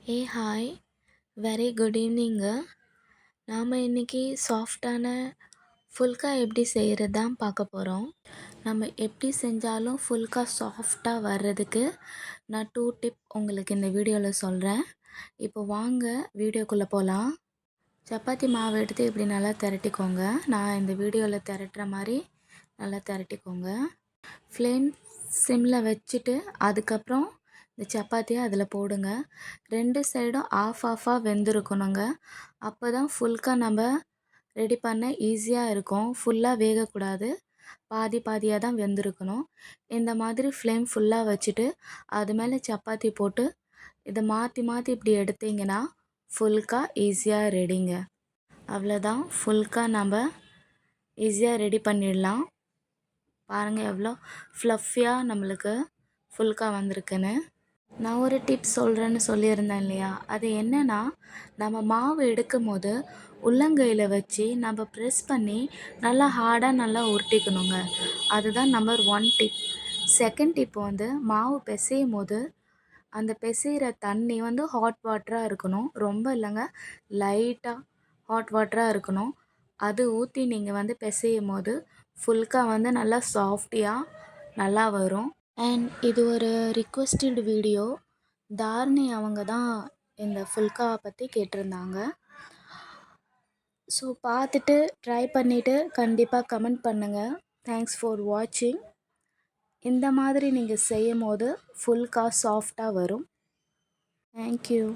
Hi. Very good evening. நாம் இன்றைக்கி சாஃப்டான ஃபுல்கா எப்படி செய்கிறது தான் பார்க்க போகிறோம். நம்ம எப்படி செஞ்சாலும் ஃபுல்கா சாஃப்டாக வர்றதுக்கு நான் 2 டிப் உங்களுக்கு இந்த வீடியோவில் சொல்கிறேன். இப்போ வாங்க வீடியோக்குள்ளே போகலாம். சப்பாத்தி மாவு எடுத்து இப்படி நல்லா திரட்டிக்கோங்க. நான் இந்த வீடியோவில் திரட்டுற மாதிரி நல்லா திரட்டிக்கோங்க. ஃப்ளேம் சிம்மில் வச்சுட்டு அதுக்கப்புறம் இந்த சப்பாத்தியை அதில் போடுங்க. 2 சைடும் ஆஃபாக வெந்திருக்கணுங்க. அப்போ தான் ஃபுல்கா நம்ம ரெடி பண்ண ஈஸியாக இருக்கும். ஃபுல்லாக வேகக்கூடாது, பாதி பாதியாக தான் வெந்திருக்கணும். இந்த மாதிரி ஃப்ளேம் ஃபுல்லாக வச்சுட்டு அது மேலே சப்பாத்தி போட்டு இதை மாற்றி மாற்றி இப்படி எடுத்திங்கன்னா ஃபுல்கா ஈஸியாக ரெடிங்க. அவ்வளோதான், ஃபுல்கா நம்ம ஈஸியாக ரெடி பண்ணிடலாம். பாருங்கள் எவ்வளோ ஃப்ளஃபியாக நம்மளுக்கு ஃபுல்கா வந்திருக்குன்னு. நான் ஒரு டிப்ஸ் சொல்கிறேன்னு சொல்லியிருந்தேன் இல்லையா, அது என்னென்னா, நம்ம மாவு எடுக்கும் போது உள்ளங்கையில் வச்சு நம்ம ப்ரெஸ் பண்ணி நல்லா ஹார்டாக நல்லா உருட்டிக்கணுங்க. அதுதான் நம்பர் 1 டிப். செகண்ட் டிப் வந்து மாவு பிசையும் போது அந்த பிசைகிற தண்ணி வந்து ஹாட் வாட்டராக இருக்கணும். ரொம்ப இல்லைங்க, லைட்டாக ஹாட் வாட்டராக இருக்கணும். அது ஊற்றி நீங்கள் வந்து பிசையும் போது ஃபுல்கா வந்து நல்லா சாஃப்டியாக நல்லா வரும். அண்ட் இது ஒரு ரிக்வெஸ்டட் வீடியோ. தாரணி அவங்க தான் இந்த ஃபுல்காவை பற்றி கேட்டிருந்தாங்க. ஸோ பார்த்துட்டு ட்ரை பண்ணிவிட்டு கண்டிப்பாக கமெண்ட் பண்ணுங்கள். தேங்க்ஸ் ஃபார் வாட்சிங். இந்த மாதிரி நீங்கள் செய்யும் போது ஃபுல்கா சாஃப்டாக வரும். தேங்க்யூ.